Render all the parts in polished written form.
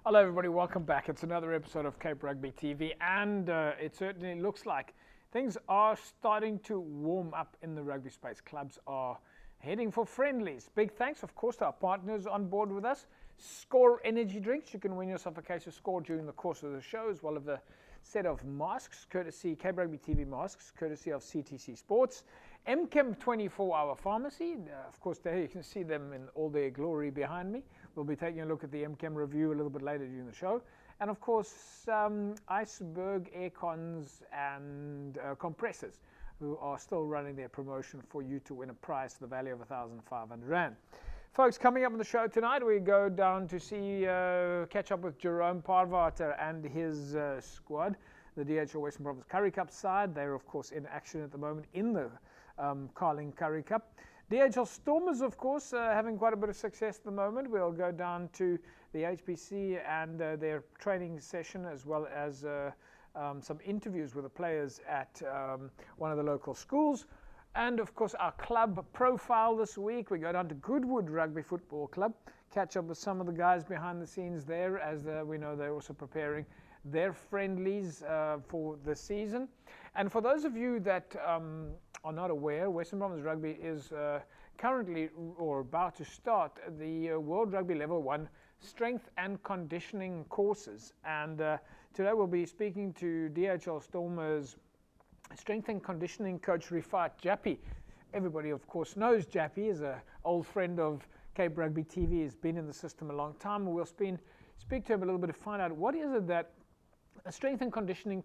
Hello everybody, welcome back. It's another episode of Cape Rugby TV, and it certainly looks like things are starting to warm up in the rugby space. Clubs are heading for friendlies. Big thanks, of course, to our partners on board with us. Score energy drinks. You can win yourself a case of Score during the course of the show, as well as a set of masks, courtesy Cape Rugby TV masks, courtesy of CTC Sports. MChem 24-hour pharmacy. Of course, there you can see them in all their glory behind me. We'll be taking a look at the MChem review a little bit later during the show. And of course, Iceberg aircons and compressors, who are still running their promotion for you to win a prize to the value of R1,500. Folks, coming up on the show tonight, we go down to see, catch up with Jerome Parvater and his squad, the DHL Western Province Currie Cup side. They're, of course, in action at the moment in the Carling Currie Cup. DHL Stormers, of course, having quite a bit of success at the moment. We'll go down to the HPC and their training session, as well as some interviews with the players at one of the local schools. And, of course, our club profile this week. We go down to Goodwood Rugby Football Club, catch up with some of the guys behind the scenes there, as we know they're also preparing their friendlies for the season. And for those of you that are not aware, Western Province Rugby is currently or about to start the World Rugby Level 1 Strength and Conditioning courses. And today we'll be speaking to DHL Stormers Strength and Conditioning coach Rifat Jappi. Everybody, of course, knows Jappi is an old friend of Cape Rugby TV. He's been in the system a long time. We'll speak to him a little bit to find out what is it that a strength and conditioning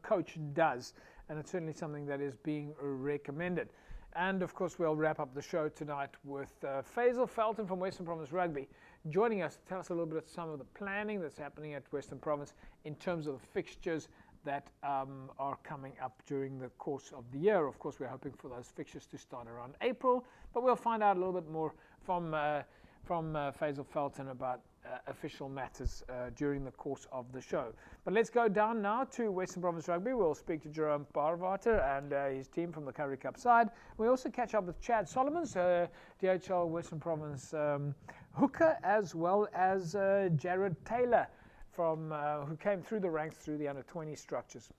coach does, and it's certainly something that is being recommended. And of course, we'll wrap up the show tonight with Faisal Felton from Western Province Rugby joining us to tell us a little bit of some of the planning that's happening at Western Province in terms of the fixtures that are coming up during the course of the year. Of course, we're hoping for those fixtures to start around April, but we'll find out a little bit more from Faisal Felton about official matters during the course of the show. But let's go down now to Western Province Rugby. We'll speak to Jerome Parvater and his team from the Currie Cup side. We also catch up with Chad Solomons, DHL Western Province hooker, as well as Jared Taylor, from who came through the ranks through the under-20 structures.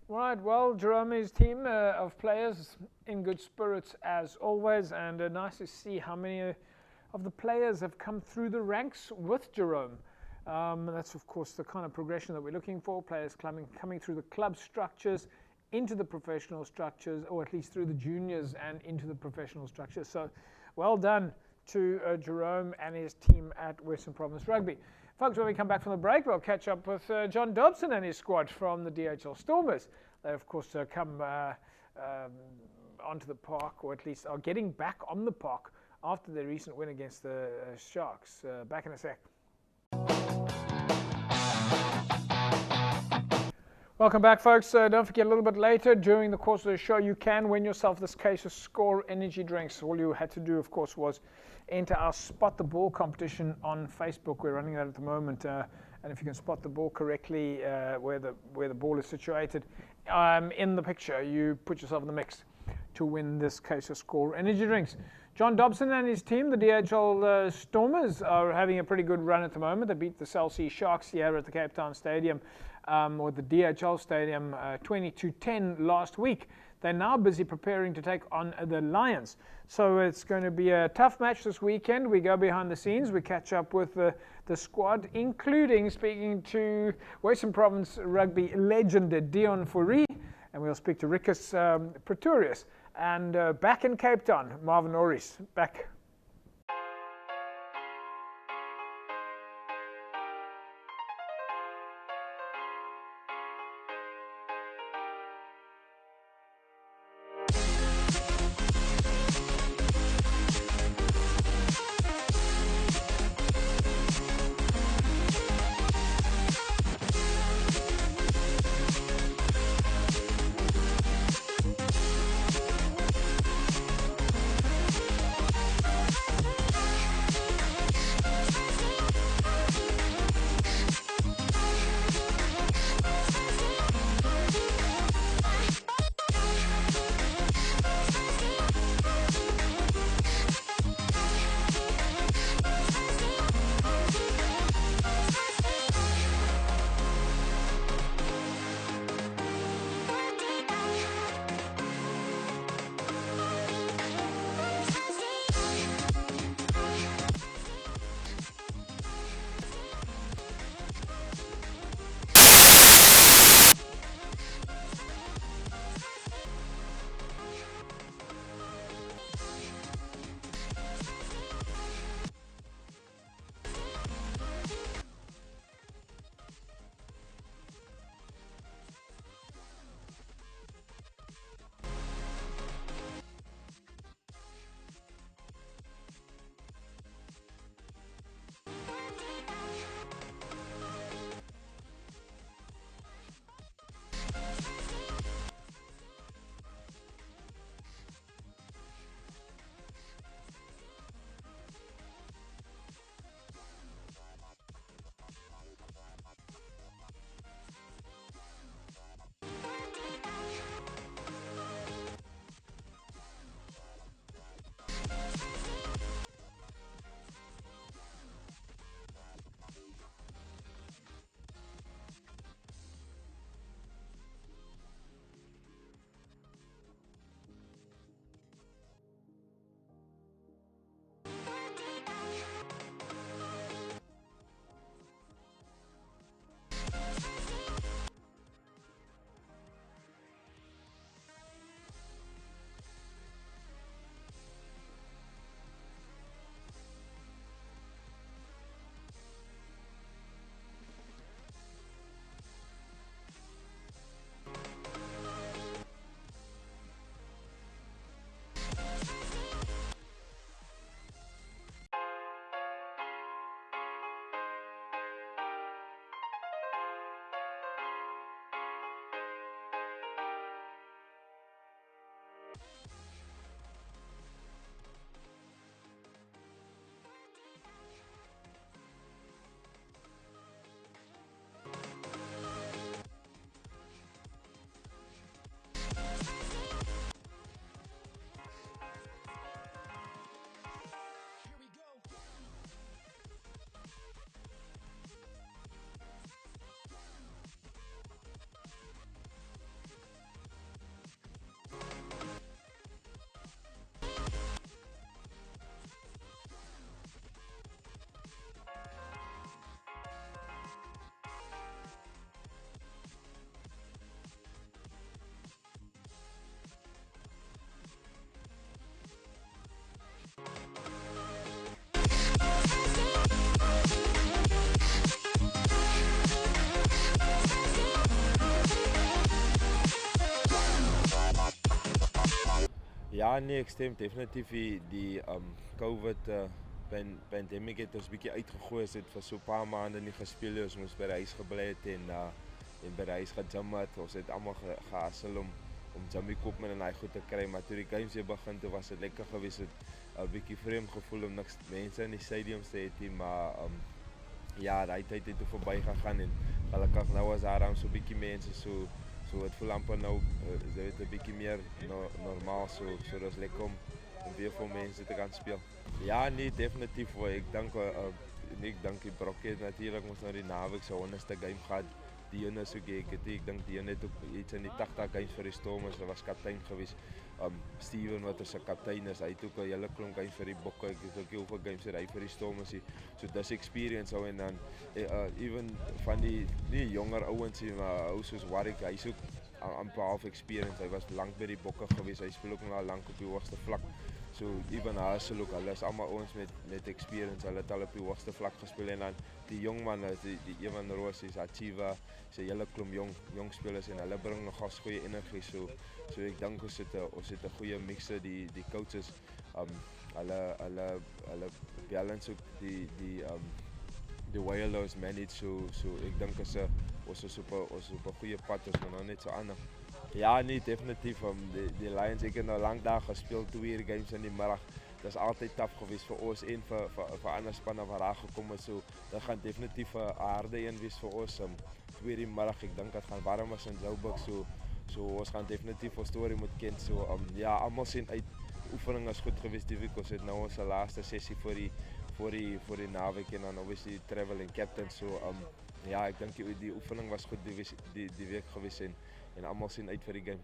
Right, well, Jerome's team of players in good spirits as always, and nice to see how many of the players have come through the ranks with Jerome. That's, of course, the kind of progression that we're looking for, players coming through the club structures into the professional structures, or at least through the juniors and into the professional structures. So, well done to Jerome and his team at Western Province Rugby. Folks, when we come back from the break, we'll catch up with John Dobson and his squad from the DHL Stormers. They, of course, come onto the park, or at least are getting back on the park after their recent win against the Sharks. Back in a sec. Welcome back, folks. Don't forget, a little bit later during the course of the show, you can win yourself this case of Score energy drinks. All you had to do, of course, was enter our Spot the Ball competition on Facebook. We're running that at the moment, and if you can spot the ball correctly, where the ball is situated in the picture, you put yourself in the mix to win this case of Score energy drinks. John Dobson and his team, the DHL Stormers, are having a pretty good run at the moment. They beat the Cell C Sharks here at the Cape Town Stadium, or the DHL Stadium, 20-10 last week. They're now busy preparing to take on the Lions. So it's going to be a tough match this weekend. We go behind the scenes. We catch up with the squad, including speaking to Western Province Rugby legend Dion Fourie, and we'll speak to Rikus Pretorius. And back in Cape Town, Marvin Norris, back. Ja, nee, ek stem definitief die COVID pandemic het ons bietjie uitgegooi, ons het vir so 'n paar maande nie gespeel, ons moes by die huis gebly het en by die huis gejam het, ons het almal gehasel om gym equipment en daai goed te kry, maar toe die games weer begin, toe was dit lekker geweest, het 'n bietjie vreemd gevoel om niks mense in die stadiums te hê, maar ja, daai tyd het toe verby gegaan en gelukkig nou was daar dan so 'n bietjie mense so het voel amper nou, jy weet 'n bietjie meer normaal, so dis lekker om weer vir mense te kan speel. Ja, nee, definitief, ek dink die Brokkie natuurlik ons nou die naweek se 100ste game gehad. Die ene so ek dink die ene het ook iets in die 80 games vir die Stormers, hy was kaptein geweest. Steven wat as 'n kaptein is, hy het ook 'n hele klomp games vir die Bokke, ek weet ook nie hoeveel games het hy vir die Stormers, so dis experience ou en dan even van die jonger ouens hier, maar ou soos Warwick, hy's ook amper half experience, hy was lank by die Bokke geweest, hy speel ook nou lank op die hoogste vlak. So even Hassel ook, hulle is almal ouens met experience, hulle het al op die hoogste vlak gespeel en dan die jong manne, die Evan Roos, is Achieva, is 'n hele klomp jong spelers en hulle bring nogals goeie energie, so ek dink ons het 'n goeie mixer, die coaches, hulle balance ook die way hulle is manage, so ek dink ons is op 'n goeie pad, ons moet nou net so aan. Ja, nee, definitief, die Lions, ek het nou lank daar gespeel, 2 uur games in die middag, dit is altyd taaf geweest vir ons en vir ander spanne wat daar gekom het, so dit gaan definitief 'n harde een wees vir ons, 2 uur die middag, ek dink dit gaan warm is in Joburg, so ons gaan definitief ons storie moet ken, so ja, almal sien uit, oefening is goed geweest die week, ons het nou ons laaste sessie voor die naweek en dan obviously travel en captain, so ja, ek dink die oefening was goed die week geweest en almal sien uit vir die game.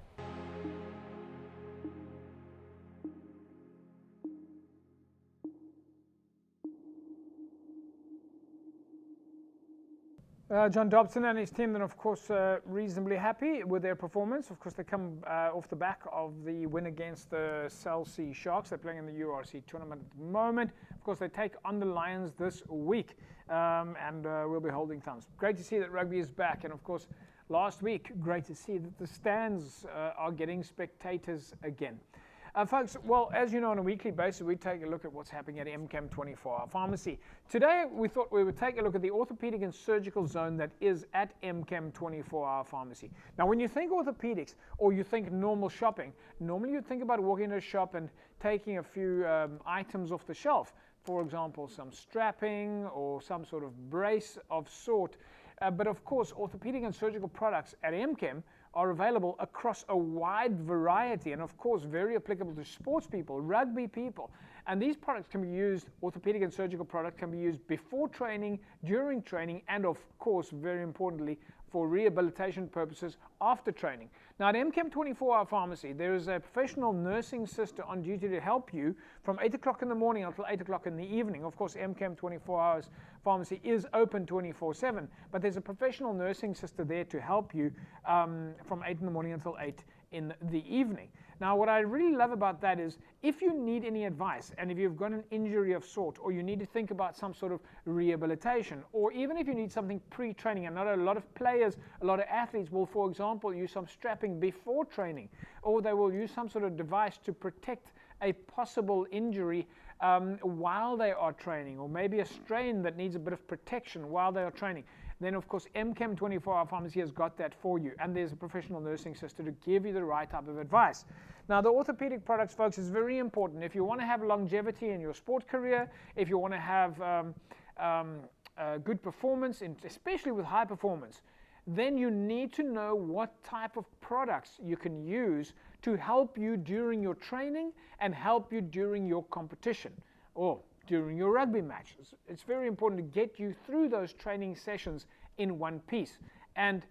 John Dobson and his team then, of course, reasonably happy with their performance. Of course, they come off the back of the win against the Cell C Sharks. They're playing in the URC tournament at the moment. Of course, they take on the Lions this week, and we'll be holding thumbs. Great to see that rugby is back, and of course, last week, great to see that the stands are getting spectators again. Folks, well, as you know, on a weekly basis, we take a look at what's happening at MCAM 24-hour pharmacy. Today, we thought we would take a look at the orthopedic and surgical zone that is at MCAM 24-hour pharmacy. Now, when you think orthopedics or you think normal shopping, normally you think about walking into a shop and taking a few items off the shelf. For example, some strapping or some sort of brace of sort. But of course, orthopedic and surgical products at MCAM are available across a wide variety and of course very applicable to sports people, rugby people. And these products can be used, orthopedic and surgical products can be used before training, during training, and of course, very importantly, for rehabilitation purposes after training. Now at MCAM 24-hour pharmacy, there is a professional nursing sister on duty to help you from 8 o'clock in the morning until 8 o'clock in the evening. Of course, MCAM 24 hours pharmacy is open 24/7, but there's a professional nursing sister there to help you from 8 in the morning until 8 in the evening. Now, what I really love about that is if you need any advice and if you've got an injury of sort or you need to think about some sort of rehabilitation or even if you need something pre-training, and a lot of players, a lot of athletes will, for example, use some strapping before training or they will use some sort of device to protect a possible injury while they are training, or maybe a strain that needs a bit of protection while they are training. Then, of course, MCAM 24-hour pharmacy has got that for you, and there's a professional nursing sister to give you the right type of advice. Now, the orthopedic products, folks, is very important. If you want to have longevity in your sport career, if you want to have good performance, especially with high performance, then you need to know what type of products you can use to help you during your training and help you during your competition or during your rugby matches. It's very important to get you through those training sessions in one piece. And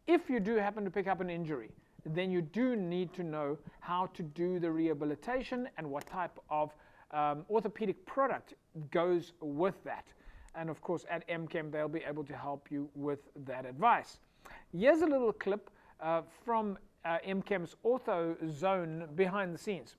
if you do happen to pick up an injury, then you do need to know how to do the rehabilitation and what type of orthopedic product goes with that. And of course, at MCAM, they'll be able to help you with that advice. Here's a little clip from MCAM's ortho zone behind the scenes.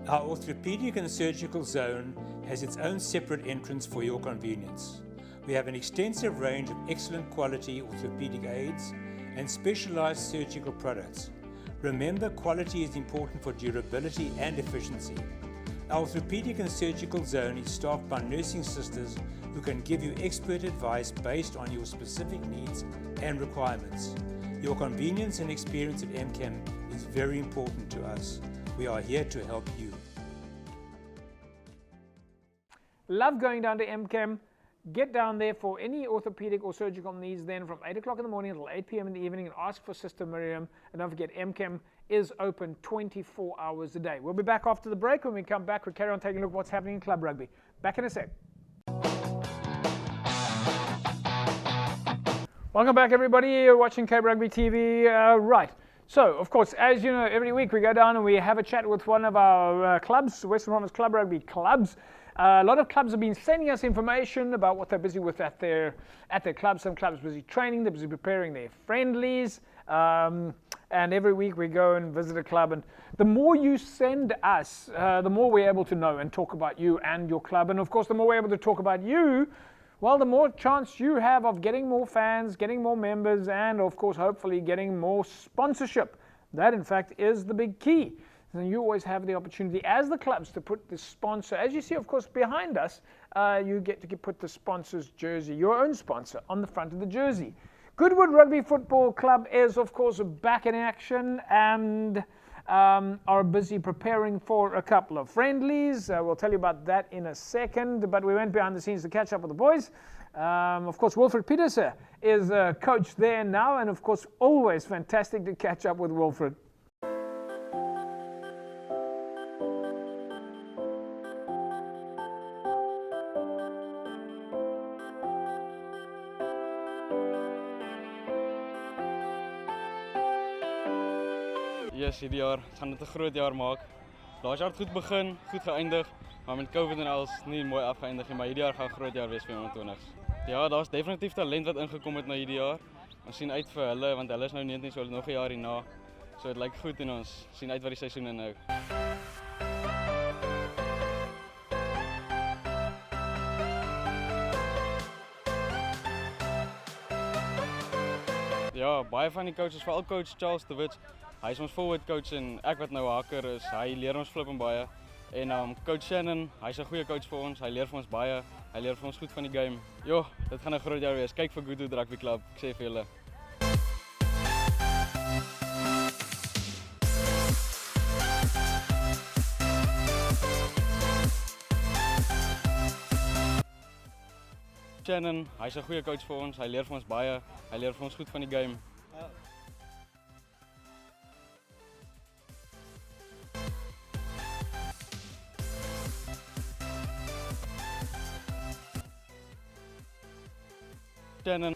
Our orthopedic and surgical zone has its own separate entrance for your convenience. We have an extensive range of excellent quality orthopedic aids and specialized surgical products, Remember, quality is important for durability and efficiency. Our orthopedic and surgical zone is staffed by nursing sisters who can give you expert advice based on your specific needs and requirements. Your convenience and experience at MCAM is very important to us. We are here to help you. Love going down to MCAM. Get down there for any orthopedic or surgical needs then from 8 o'clock in the morning until 8 p.m. in the evening, and ask for Sister Miriam. And don't forget, MCAM is open 24 hours a day. We'll be back after the break. When we come back, we'll carry on taking a look at what's happening in club rugby. Back in a sec. Welcome back, everybody. You're watching Cape Rugby TV. Right. So, of course, as you know, every week we go down and we have a chat with one of our clubs, Western Province Club Rugby clubs. A lot of clubs have been sending us information about what they're busy with at their clubs. Some clubs are busy training, they're busy preparing their friendlies. And every week we go and visit a club. And the more you send us, the more we're able to know and talk about you and your club. And of course, the more we're able to talk about you, well, the more chance you have of getting more fans, getting more members, and of course, hopefully getting more sponsorship. That, in fact, is the big key. And you always have the opportunity as the clubs to put the sponsor, as you see, of course, behind us, you get to put the sponsor's jersey, your own sponsor, on the front of the jersey. Goodwood Rugby Football Club is, of course, back in action and are busy preparing for a couple of friendlies. We'll tell you about that in a second, but we went behind the scenes to catch up with the boys. Of course, Wilfred Petersen is coach there now, and of course, always fantastic to catch up with Wilfred. Yes, hierdie jaar gaan dit 'n groot jaar maak. Laas jaar het goed begin, goed geëindig, maar met COVID en alles nie mooi afgeëindig nie, maar hierdie jaar gaan 'n groot jaar wees vir 21s. Ja, daar's definitief talent wat ingekom het na hierdie jaar. Ons sien uit vir hulle want hulle is nou 19, so hulle nog 'n jaar hierna. So dit lyk goed en ons sien uit wat die seisoen inhou. Ja, baie van die coaches, veral coach Charles de Wit, hy is ons forward coach en ek wat nou haker is, hy leer ons flip en baie. En coach Shannon, hy's 'n goeie coach vir ons, hy leer vir ons baie, hy leer vir ons goed van die game. Jo, dit gaan 'n groot jaar wees. Kyk vir Goodwood Rugby Club, ek sê vir julle. Shannon, hy's 'n goeie coach vir ons, hy leer vir ons baie, hy leer vir ons goed van die game. Shannon.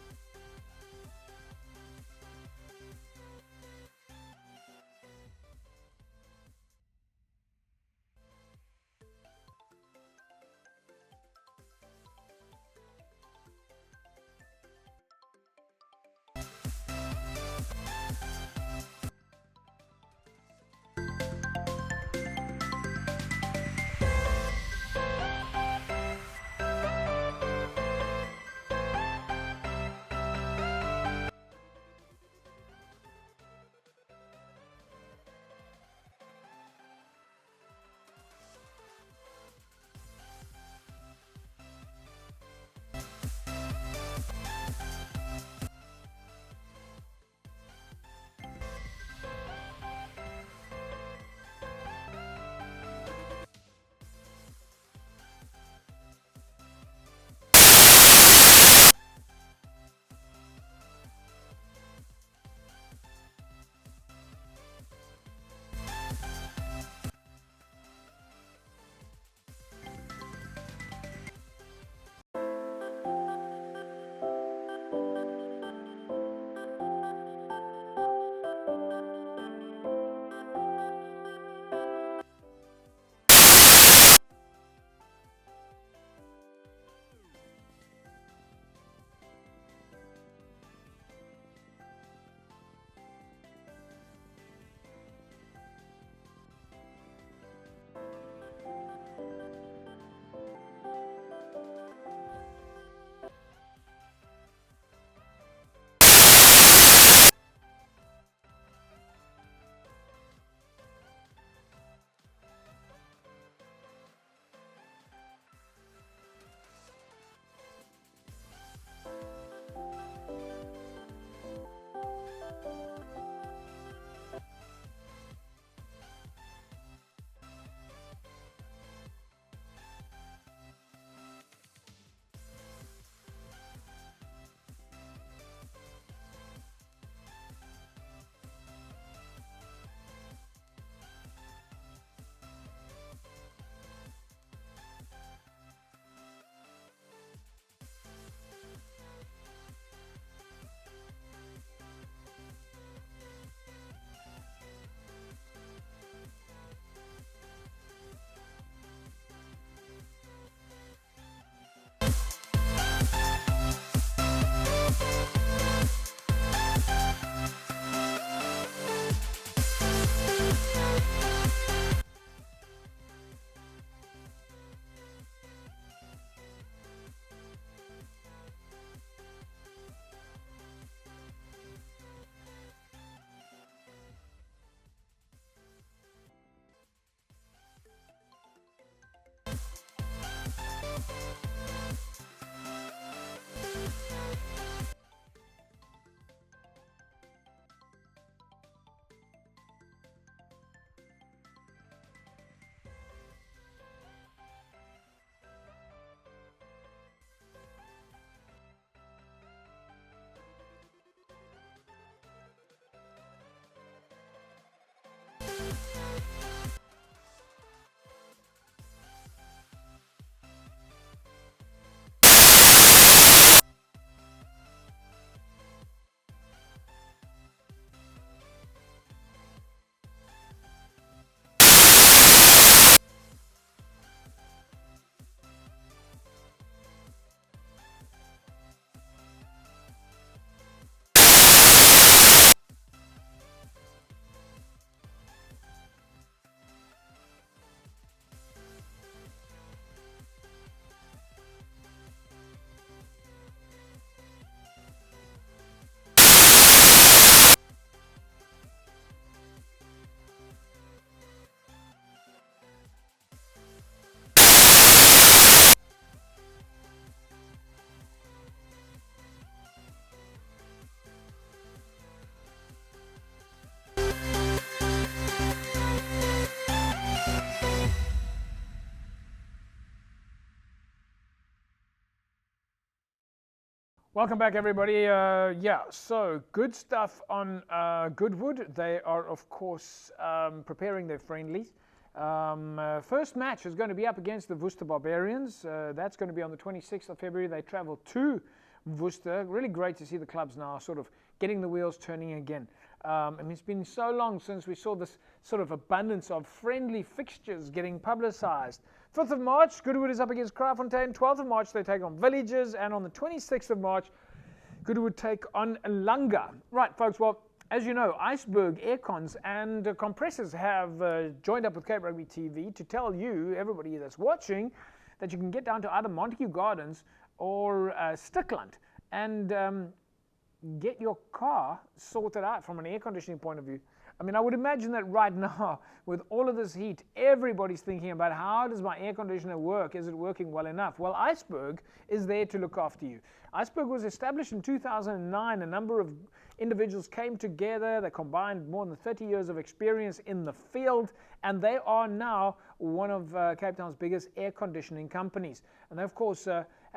Welcome back, everybody. So good stuff on Goodwood. They are, of course, preparing their friendlies. First match is going to be up against the Worcester Barbarians. That's going to be on the 26th of February. They travel to Worcester. Really great to see the clubs now sort of getting the wheels turning again. It's been so long since we saw this sort of abundance of friendly fixtures getting publicised. 5th of March, Goodwood is up against Kraaifontein. 12th of March, they take on Villages. And on the 26th of March, Goodwood take on Langa. Right, folks, well, as you know, Iceberg Aircons and Compressors have joined up with Cape Rugby TV to tell you, everybody that's watching, that you can get down to either Montague Gardens or Stickland and get your car sorted out from an air conditioning point of view. I mean, I would imagine that right now, with all of this heat, everybody's thinking about how does my air conditioner work? Is it working well enough? Well, Iceberg is there to look after you. Iceberg was established in 2009. A number of individuals came together. They combined more than 30 years of experience in the field, and they are now one of Cape Town's biggest air conditioning companies. And they, of course,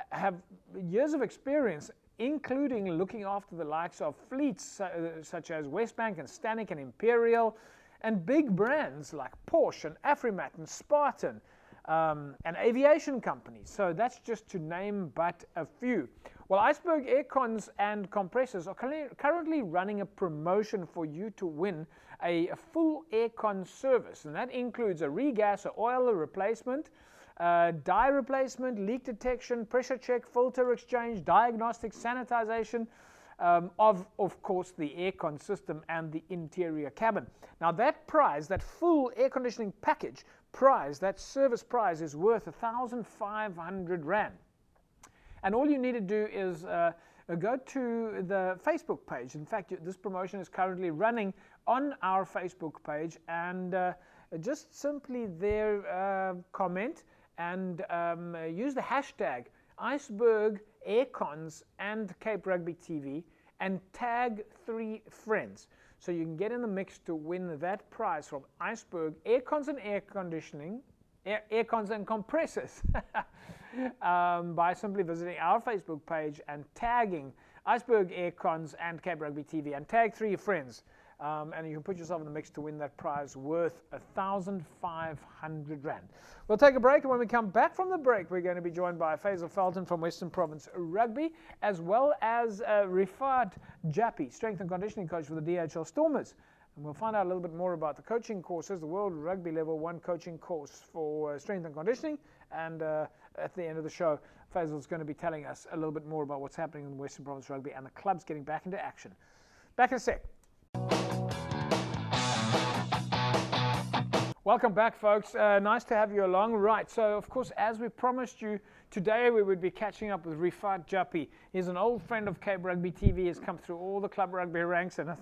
have years of experience, including looking after the likes of fleets such as Westbank and Stanek and Imperial, and big brands like Porsche and Afrimat and Spartan, and aviation companies. So that's just to name but a few. Well, Iceberg Aircons and Compressors are currently running a promotion for you to win a full aircon service, and that includes a regas, or oil replacement, dye replacement, leak detection, pressure check, filter exchange, diagnostic, sanitization of course, the aircon system and the interior cabin. Now that prize, that full air conditioning package prize, that service prize is worth 1,500 Rand. And all you need to do is go to the Facebook page. In fact, this promotion is currently running on our Facebook page, and just simply there comment and use the hashtag Iceberg Aircons and Cape Rugby TV and tag 3 friends. So you can get in the mix to win that prize from Iceberg Aircons and Air Conditioning, Aircons and Compressors by simply visiting our Facebook page and tagging Iceberg Aircons and Cape Rugby TV and tag 3 friends. And you can put yourself in the mix to win that prize worth 1,500 Rand. We'll take a break, and when we come back from the break, we're going to be joined by Faisal Felton from Western Province Rugby, as well as Rifat Jappi, strength and conditioning coach for the DHL Stormers. And we'll find out a little bit more about the coaching courses, the World Rugby Level 1 coaching course for strength and conditioning. And at the end of the show, Faisal's going to be telling us a little bit more about what's happening in Western Province Rugby and the clubs getting back into action. Back in a sec. Welcome back, folks. Nice to have you along. Right, so of course, as we promised you, today we would be catching up with Rifat Jappi. He's an old friend of Cape Rugby TV. He's come through all the club rugby ranks, and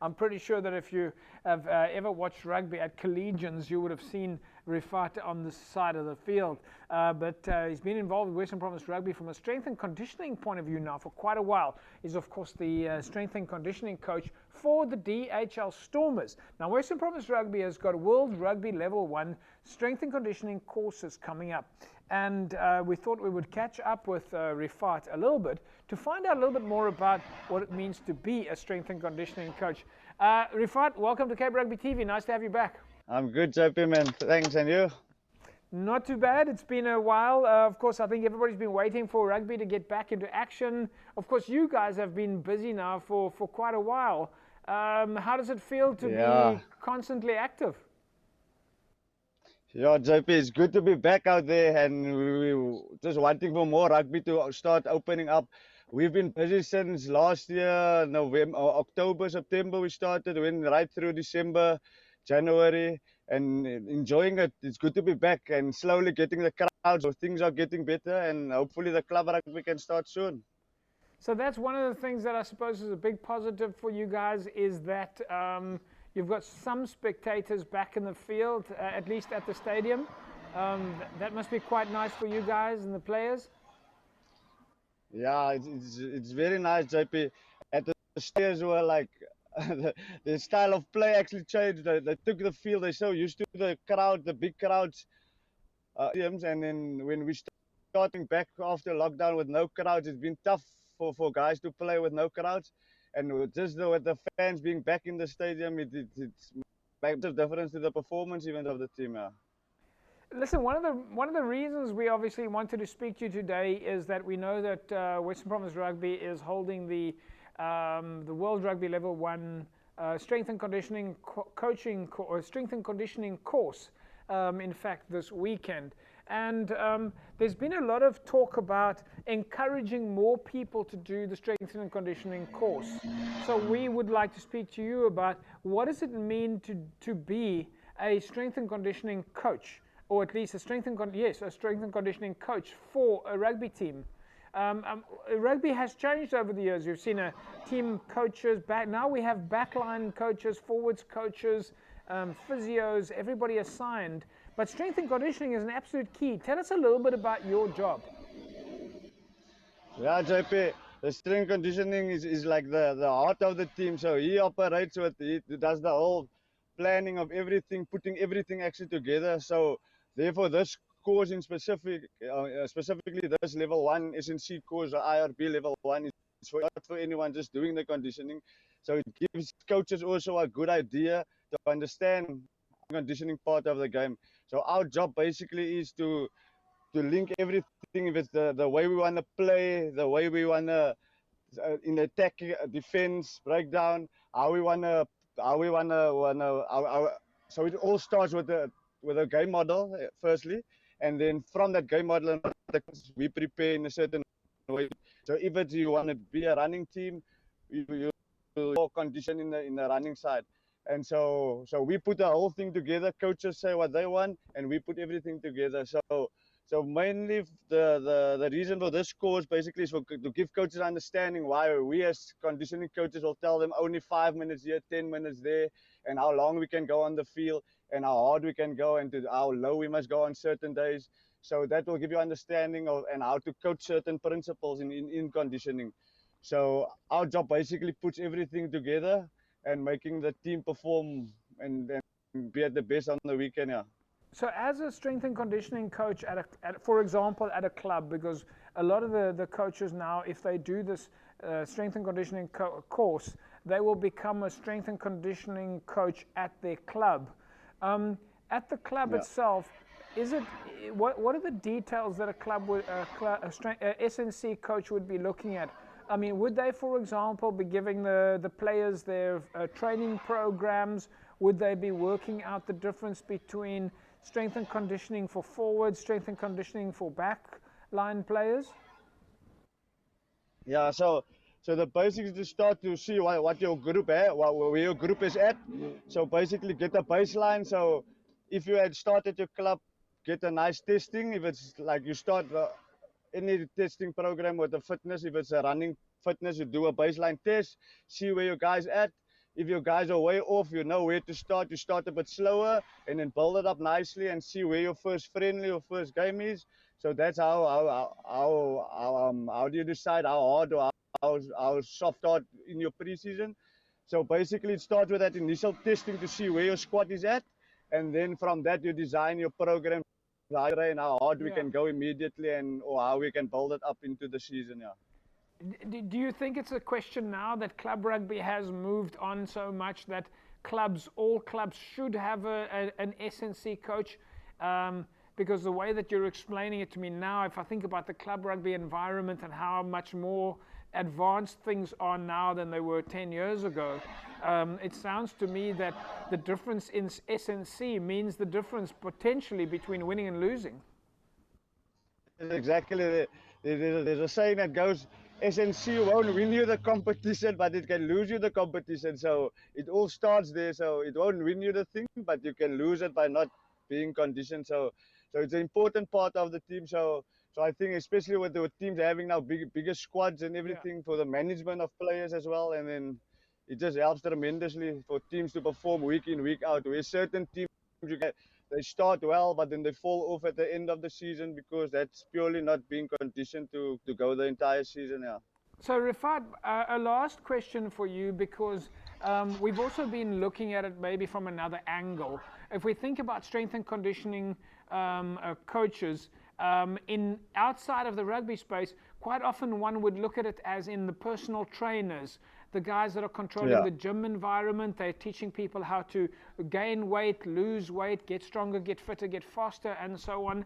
I'm pretty sure that if you have ever watched rugby at collegians, you would have seen Rifat on this side of the field. But he's been involved with Western Province Rugby from a strength and conditioning point of view now for quite a while. He's, of course, the strength and conditioning coach for the DHL Stormers. Now, Western Province Rugby has got World Rugby Level 1 strength and conditioning courses coming up. And we thought we would catch up with Rifat a little bit to find out a little bit more about what it means to be a strength and conditioning coach. Rifat, welcome to Cape Rugby TV. Nice to have you back. I'm good, JP, man. Thanks, and you? Not too bad. It's been a while. Of course, I think everybody's been waiting for rugby to get back into action. Of course, you guys have been busy now for quite a while. How does it feel to be constantly active? Yeah, JP, it's good to be back out there, and we just wanting for more rugby to start opening up. We've been busy since last year, November, October, September we started, went right through December, January, and enjoying it. It's good to be back and slowly getting the crowds, so things are getting better, and hopefully the club rugby can start soon. So that's one of the things that I suppose is a big positive for you guys, is that you've got some spectators back in the field, at least at the stadium. That must be quite nice for you guys and the players. Yeah, it's very nice, JP. At the stairs were like the style of play actually changed. They took the field. They're so used to the crowd, the big crowds, and then when we starting back after lockdown with no crowds, it's been tough for guys to play with no crowds. And just with the fans being back in the stadium, it's makes a difference to the performance even of the team. Yeah. Listen, one of the reasons we obviously wanted to speak to you today is that we know that Western Province Rugby is holding the World Rugby Level 1 Strength and Conditioning Strength and Conditioning course. In fact, this weekend. And there's been a lot of talk about encouraging more people to do the strength and conditioning course. So we would like to speak to you about what does it mean to be a strength and conditioning coach, or at least a strength and conditioning coach for a rugby team. Rugby has changed over the years. You've seen a team coaches back. Now we have backline coaches, forwards coaches, physios, everybody assigned. But strength and conditioning is an absolute key. Tell us a little bit about your job. Yeah, JP, the strength conditioning is like the heart of the team. So he operates with, he does the whole planning of everything, putting everything actually together. So therefore, this course in specifically this level 1 SNC course, or IRB level 1, is not for anyone just doing the conditioning. So it gives coaches also a good idea to understand the conditioning part of the game. So our job basically is to link everything with the way we want to play, the way we want to in attack, defense, breakdown, how we want to. So it all starts with a game model firstly, and then from that game model we prepare in a certain way. So if you want to be a running team, you condition in the running side. And so we put the whole thing together. Coaches say what they want, and we put everything together. So mainly the reason for this course basically is to give coaches understanding why we as conditioning coaches will tell them only 5 minutes here, 10 minutes there, and how long we can go on the field, and how hard we can go, and how low we must go on certain days. So that will give you understanding of and how to coach certain principles in conditioning. So our job basically puts everything together and making the team perform and be at the best on the weekend. Yeah. So as a strength and conditioning coach, for example, at a club, because a lot of the coaches now, if they do this strength and conditioning course, they will become a strength and conditioning coach at their club. At the club itself, what are the details that a club would, SNC coach would be looking at? I mean, would they, for example, be giving the players their training programs? Would they be working out the difference between strength and conditioning for forwards, strength and conditioning for back-line players? Yeah, so the basics to start to see what your group where your group is at. So basically get a baseline. So if you had started your club, get a nice testing. If it's like you start any testing program with the fitness, if it's a running fitness, you do a baseline test, see where your guys at. If your guys are way off, you know where to start. You start a bit slower and then build it up nicely and see where your first friendly or first game is. So that's how do you decide how hard or how soft hard in your preseason. So basically it starts with that initial testing to see where your squad is at, and then from that you design your program and how hard we can go immediately, or how we can build it up into the season. Yeah. Do you think it's a question now that club rugby has moved on so much that all clubs should have an SNC coach? Because the way that you're explaining it to me now, if I think about the club rugby environment and how much more advanced things are now than they were 10 years ago, it sounds to me that the difference in SNC means the difference potentially between winning and losing. Exactly. There's a saying that goes, SNC won't win you the competition, but it can lose you the competition. So it all starts there. So it won't win you the thing, but you can lose it by not being conditioned. So it's an important part of the team. So I think especially with the teams having now bigger squads and everything for the management of players as well, and then it just helps tremendously for teams to perform week in, week out. Where certain teams they start well, but then they fall off at the end of the season because that's purely not being conditioned to go the entire season. Yeah. So Rifat, a last question for you, because we've also been looking at it maybe from another angle. If we think about strength and conditioning coaches in outside of the rugby space, quite often one would look at it as in the personal trainers, the guys that are controlling the gym environment. They're teaching people how to gain weight, lose weight, get stronger, get fitter, get faster, and so on.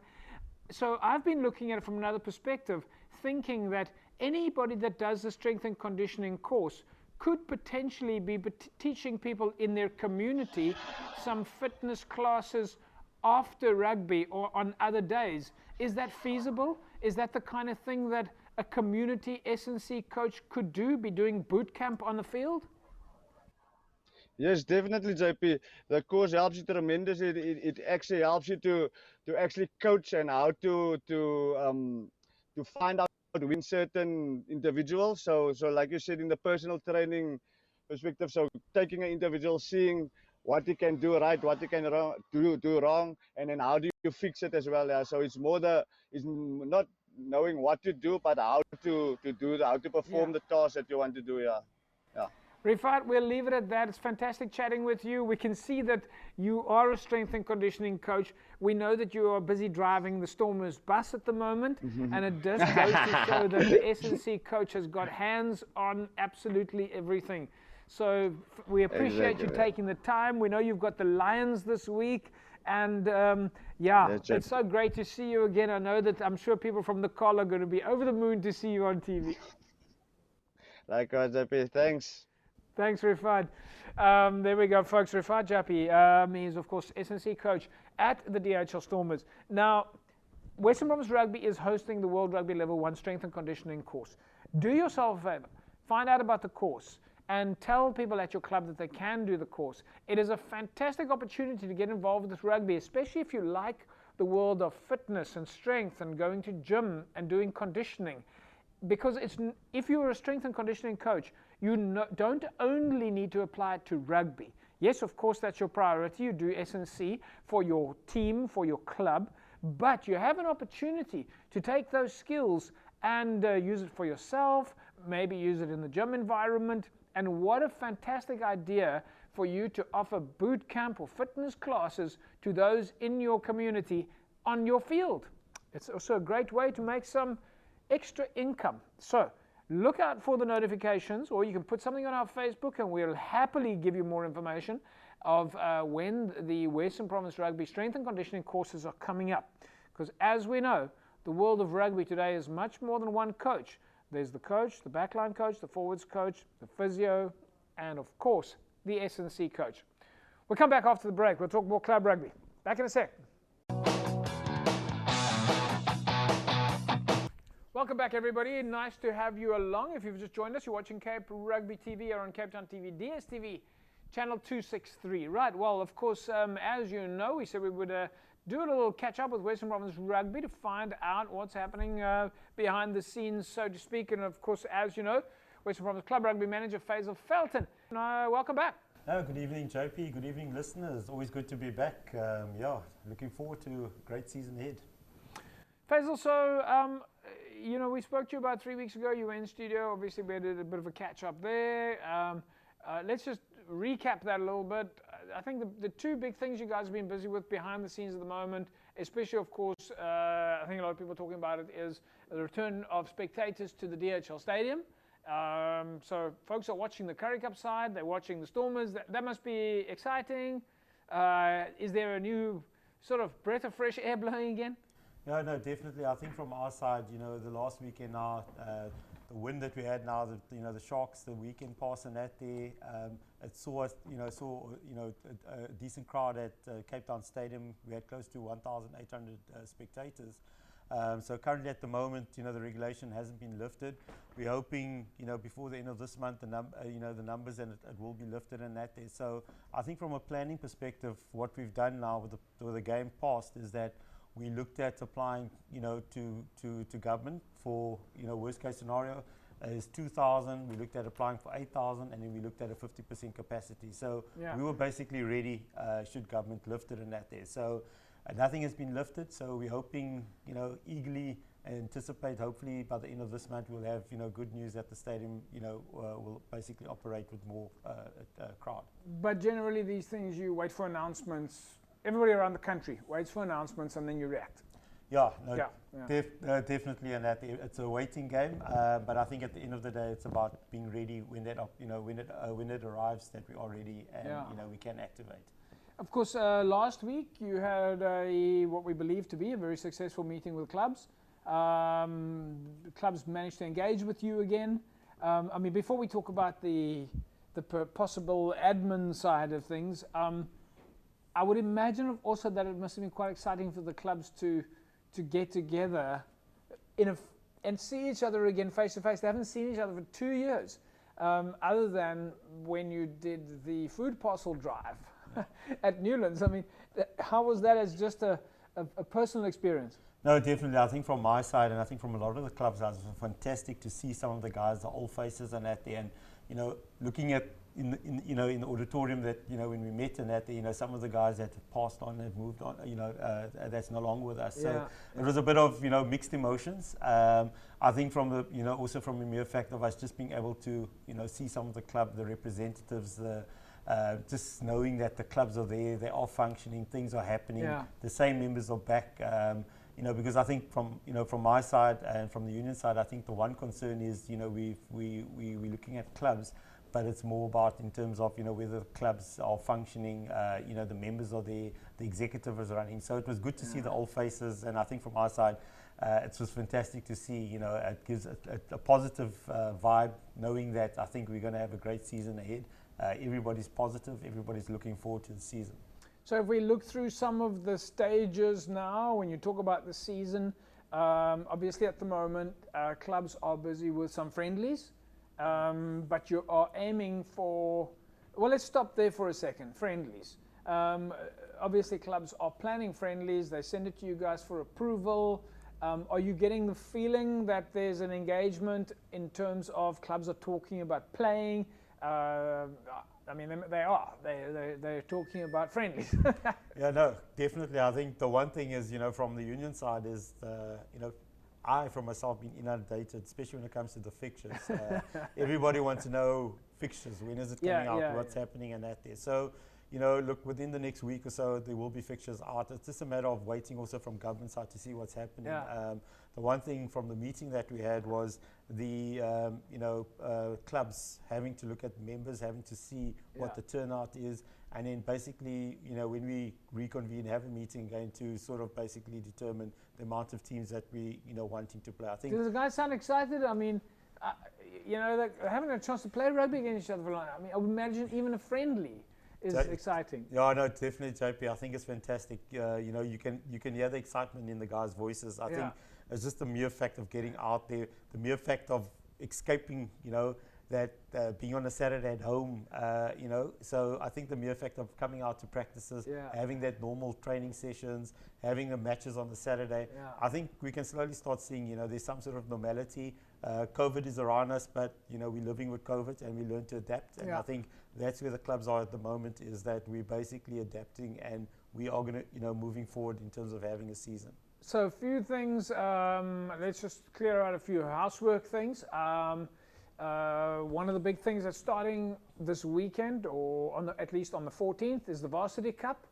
So I've been looking at it from another perspective, thinking that anybody that does the strength and conditioning course could potentially be teaching people in their community some fitness classes after rugby or on other days. Is that feasible? Is that the kind of thing that a community SNC coach could do, be doing boot camp on the field? Yes, definitely, JP. The course helps you tremendously. It actually helps you to actually coach and how to find out how to win certain individuals. So like you said, in the personal training perspective, so taking an individual, seeing what he can do right, what he can do wrong, and then how do you fix it as well. Yeah. So it's not knowing what to do, but how to perform the task that you want to do. Yeah. Rifat, we'll leave it at that. It's fantastic chatting with you. We can see that you are a strength and conditioning coach. We know that you are busy driving the Stormers bus at the moment, and it just goes to show that the SNC coach has got hands on absolutely everything. So we appreciate you taking the time. We know you've got the Lions this week, and it's so great to see you again. I know that I'm sure people from the call are going to be over the moon to see you on TV. Likewise, JP. Thanks. Thanks, Rifat. There we go, folks. Rifat Jappi, he's, of course, SNC coach at the DHL Stormers. Now, Western Province Rugby is hosting the World Rugby Level 1 Strength and Conditioning course. Do yourself a favor. Find out about the course and tell people at your club that they can do the course. It is a fantastic opportunity to get involved with rugby, especially if you like the world of fitness and strength and going to gym and doing conditioning. Because if you're a strength and conditioning coach, you don't only need to apply it to rugby. Yes, of course, that's your priority. You do SNC for your team, for your club, but you have an opportunity to take those skills and use it for yourself, maybe use it in the gym environment. And what a fantastic idea for you to offer boot camp or fitness classes to those in your community on your field. It's also a great way to make some extra income. So look out for the notifications, or you can put something on our Facebook and we'll happily give you more information of when the Western Province Rugby Strength and Conditioning courses are coming up. Because as we know, the world of rugby today is much more than one coach. There's the coach, the backline coach, the forwards coach, the physio, and of course, the SNC coach. We'll come back after the break. We'll talk more club rugby. Back in a sec. Welcome back, everybody. Nice to have you along. If you've just joined us, you're watching Cape Rugby TV or on Cape Town TV, DSTV, channel 263. Right, well, of course, as you know, we said we would do a little catch-up with Western Province Rugby to find out what's happening behind the scenes, so to speak. And, of course, as you know, Western Province Club Rugby Manager Faisal Felton. Welcome back. Oh, good evening, JP. Good evening, listeners. Always good to be back. Looking forward to a great season ahead. Faisal, so, you know, we spoke to you about 3 weeks ago. You were in studio. Obviously, we did a bit of a catch-up there. Let's just recap that a little bit. I think the two big things you guys have been busy with behind the scenes at the moment, especially, of course, I think a lot of people are talking about it, is the return of spectators to the DHL Stadium. So folks are watching the Currie Cup side, they're watching the Stormers. That must be exciting. Is there a new sort of breath of fresh air blowing again? No, definitely. I think from our side, the last weekend now, the win that we had now, the Sharks, the weekend pass and that there, it saw us, a decent crowd at Cape Town Stadium. We had close to 1,800 spectators. So currently at the moment, the regulation hasn't been lifted. We're hoping, before the end of this month, the numbers and it will be lifted and that there. So I think from a planning perspective, what we've done now with the game passed is that we looked at applying, to government for, worst case scenario is 2,000. We looked at applying for 8,000, and then we looked at a 50% capacity. So we were basically ready should government lift it and that there. So nothing has been lifted. So we're hoping, eagerly anticipate. Hopefully by the end of this month we'll have, good news that the stadium, will basically operate with more crowd. But generally, these things you wait for announcements. Everybody around the country waits for announcements and then you react. Definitely, and that it's a waiting game. But I think at the end of the day, it's about being ready when that when it arrives, that we are ready and we can activate. Of course, last week you had what we believe to be a very successful meeting with clubs. Clubs managed to engage with you again. I mean, before we talk about the possible admin side of things. I would imagine also that it must have been quite exciting for the clubs to get together and see each other again face to face. They haven't seen each other for 2 years, other than when you did the food parcel drive at Newlands. I mean, how was that as just a personal experience? No, definitely. I think from my side, and I think from a lot of the clubs, it was fantastic to see some of the guys, the old faces, and at the end, looking at in the auditorium that when we met and that some of the guys that have passed on have moved on, that's no longer with us. So it was a bit of mixed emotions. I think from the also from the mere fact of us just being able to see some of the club, the representatives, just knowing that the clubs are there, they are functioning, things are happening, the same members are back. Because I think from my side and from the union side, I think the one concern is we're looking at clubs. But it's more about in terms of whether the clubs are functioning, the members are there, the executive is running. So it was good to see the old faces, and I think from our side, it was fantastic to see. It gives a positive vibe, knowing that I think we're going to have a great season ahead. Everybody's positive, everybody's looking forward to the season. So if we look through some of the stages now, when you talk about the season, obviously at the moment clubs are busy with some friendlies. But you are aiming for, well, let's stop there for a second, friendlies. Obviously clubs are planning friendlies, they send it to you guys for approval. Are you getting the feeling that there's an engagement in terms of clubs are talking about playing? I mean, they're talking about friendlies. No, definitely. I think the one thing is, from the union side is, I, for myself, been inundated, especially when it comes to the fixtures. Everybody wants to know fixtures. When is it coming out? What's happening and that there. So, look, within the next week or so, there will be fixtures out. It's just a matter of waiting also from government side to see what's happening. The one thing from the meeting that we had was the, clubs having to look at members, having to see what the turnout is. And then basically, when we reconvene, have a meeting, going to sort of basically determine the amount of teams that we, wanting to play. I think. Does the guys sound excited? I mean, they're having a chance to play rugby against each other for long. I mean, I would imagine even a friendly is exciting. Yeah, no, definitely, JP. I think it's fantastic. You can hear the excitement in the guys' voices. I think it's just the mere fact of getting out there, the mere fact of escaping, that being on a Saturday at home, so I think the mere fact of coming out to practices, having that normal training sessions, having the matches on the Saturday, I think we can slowly start seeing, there's some sort of normality. COVID is around us, but, we're living with COVID and we learn to adapt. And I think that's where the clubs are at the moment, is that we're basically adapting and we are going to, moving forward in terms of having a season. So a few things, let's just clear out a few housework things. One of the big things that's starting this weekend, or at least on the 14th, is the Varsity Cup.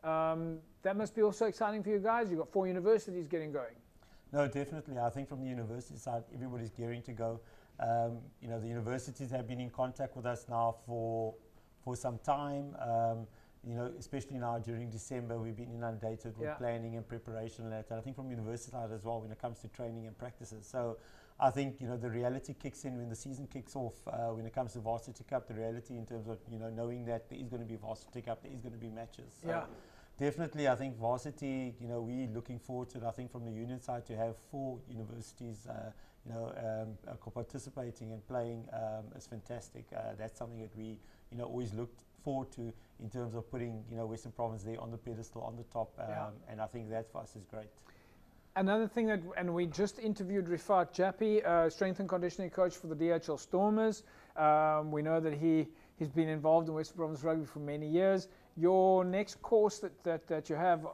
That must be also exciting for you guys. You've got 4 universities getting going. No, definitely. I think from the university side, everybody's gearing to go. You know, the universities have been in contact with us now for some time. You know, especially now during December, we've been inundated with planning and preparation and that. And I think from university side as well, when it comes to training and practices. So I think, you know, the reality kicks in when the season kicks off. When it comes to Varsity Cup, the reality in terms of, you know, knowing that there is going to be Varsity Cup, there is going to be matches. So definitely, I think varsity, you know, we're looking forward to it. I think from the union side to have 4 universities, you know, participating and playing is fantastic. That's something that we, you know, always looked forward to in terms of putting, you know, Western Province there on the pedestal, on the top, and I think that for us is great. Another thing that, and we just interviewed Rifat Jappi, strength and conditioning coach for the DHL Stormers. We know that he's been involved in Western Province Rugby for many years. Your next course that you have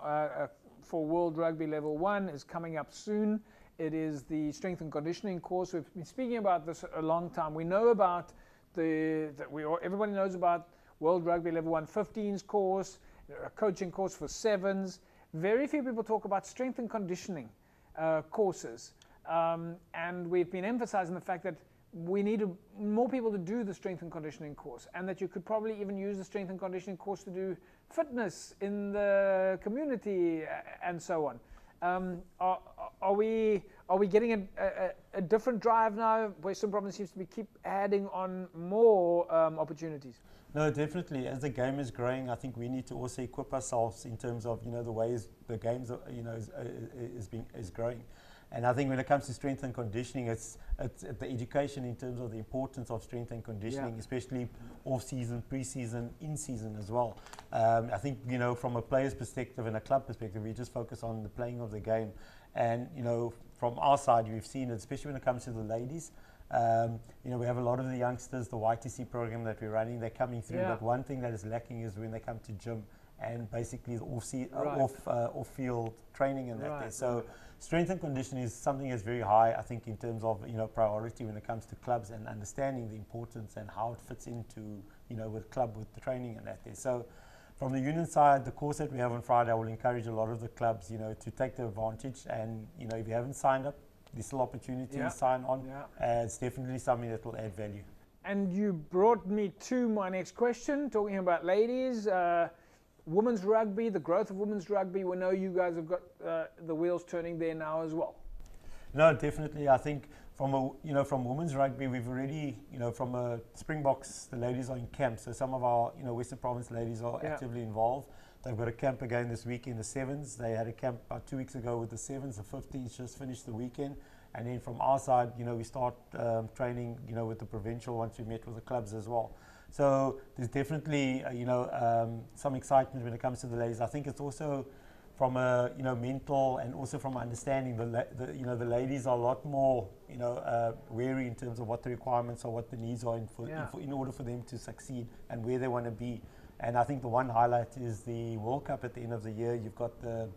for World Rugby Level 1 is coming up soon. It is the strength and conditioning course. We've been speaking about this a long time. We know about everybody knows about World Rugby Level 1 15s course, a coaching course for 7s. Very few people talk about strength and conditioning courses. And we've been emphasizing the fact that we need more people to do the strength and conditioning course, and that you could probably even use the strength and conditioning course to do fitness in the community and so on. Are we getting a different drive now? Western Province seems to be keep adding on more opportunities. No, definitely. As the game is growing, I think we need to also equip ourselves in terms of, you know, the ways the games are, you know, is growing. And I think when it comes to strength and conditioning, it's the education in terms of the importance of strength and conditioning, especially off-season, pre-season, in-season as well. I think, you know, from a player's perspective and a club perspective, we just focus on the playing of the game. And, you know, from our side, we've seen it, especially when it comes to the ladies. You know, we have a lot of the youngsters, the YTC program that we're running, they're coming through. But one thing that is lacking is when they come to gym and basically the off-field training and that there. So strength and conditioning is something that's very high, I think, in terms of, you know, priority when it comes to clubs and understanding the importance and how it fits into, you know, with club, with the training and that there. So from the union side, the course that we have on Friday, I will encourage a lot of the clubs, you know, to take the advantage. And, you know, if you haven't signed up, there's still opportunity to sign on. It's definitely something that will add value. And you brought me to my next question, talking about ladies. Women's rugby, the growth of women's rugby. We know you guys have got the wheels turning there now as well. No, definitely. I think from women's rugby, we've already, you know, from Springboks, the ladies are in camp. So some of our, you know, Western Province ladies are actively involved. They've got a camp again this week in the 7s. They had a camp about 2 weeks ago with the 7s. The 15s just finished the weekend. And then from our side, you know, we start training, you know, with the provincial once we met with the clubs as well. So there's definitely, some excitement when it comes to the ladies. I think it's also from a, you know, mental and also from understanding the ladies are a lot more, you know, wary in terms of what the requirements are, what the needs are in order for them to succeed and where they want to be. And I think the one highlight is the World Cup at the end of the year. You've got the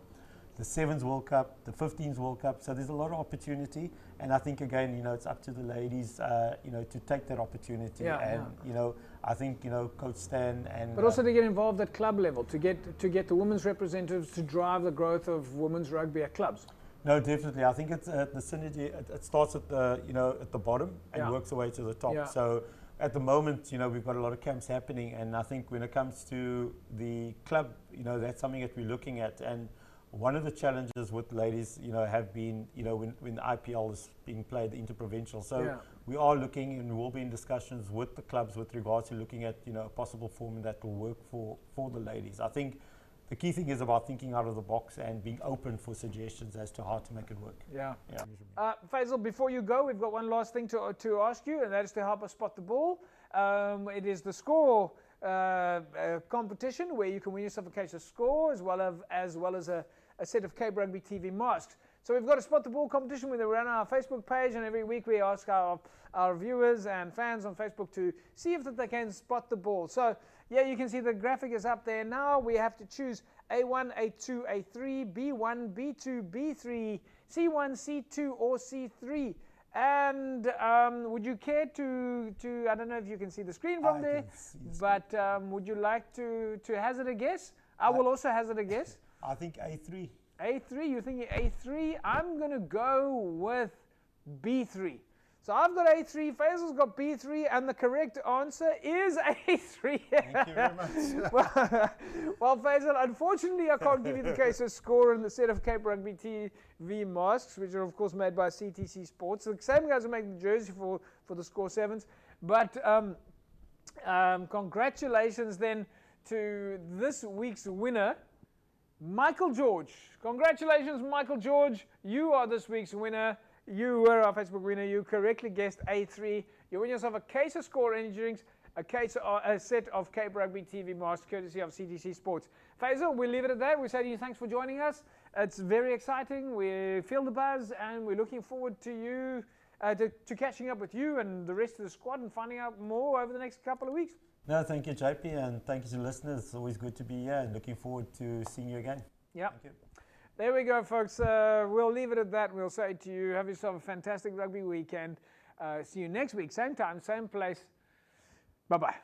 7s World Cup, the 15s World Cup. So there's a lot of opportunity. And I think, again, you know, it's up to the ladies, you know, to take that opportunity. You know, I think, you know, Coach Stan and... But also to get involved at club level, to get the women's representatives to drive the growth of women's rugby at clubs. No, definitely. I think it's the synergy. It starts at the, you know, at the bottom and works its way to the top. So at the moment, you know, we've got a lot of camps happening, and I think when it comes to the club, you know, that's something that we're looking at. And one of the challenges with ladies, you know, have been, you know, when the IPL is being played, the interprovincial. So we are looking and we'll be in discussions with the clubs with regards to looking at, you know, a possible form that will work for the ladies. I think the key thing is about thinking out of the box and being open for suggestions as to how to make it work. Faisal, before you go, we've got one last thing to ask you, and that is to help us spot the ball. It is the score competition where you can win yourself a case of score as well as a set of Cape Rugby TV masks. So we've got a spot the ball competition where we run our Facebook page, and every week we ask our viewers and fans on Facebook to see if they can spot the ball. So yeah, you can see the graphic is up there now. We have to choose A1, A2, A3, B1, B2, B3, C1, C2 or C3. And would you care to, I don't know if you can see the screen from there, can see the but would you like to hazard a guess? I will also hazard a guess. I think A3. A3, you're thinking A3? I'm going to go with B3. So I've got A3, Faisal's got B3, and the correct answer is A3. Thank you very much. Well, Faisal, unfortunately, I can't give you the case of score and the set of Cape Rugby TV masks, which are, of course, made by CTC Sports. The same guys who make the jersey for the Score 7s. But congratulations then to this week's winner, Michael George. Congratulations, Michael George. You are this week's winner. You were our Facebook winner. You correctly guessed A3. You win yourself a case of Score Energy Drinks, a set of Cape Rugby TV masks, courtesy of CTC Sports. Faisal, we'll leave it at that. We say to you, thanks for joining us. It's very exciting. We feel the buzz, and we're looking forward to you, to catching up with you and the rest of the squad and finding out more over the next couple of weeks. No, thank you, JP, and thank you to listeners. It's always good to be here, and looking forward to seeing you again. Yeah. Thank you. There we go, folks. We'll leave it at that. We'll say to you, have yourself a fantastic rugby weekend. See you next week, same time, same place. Bye-bye.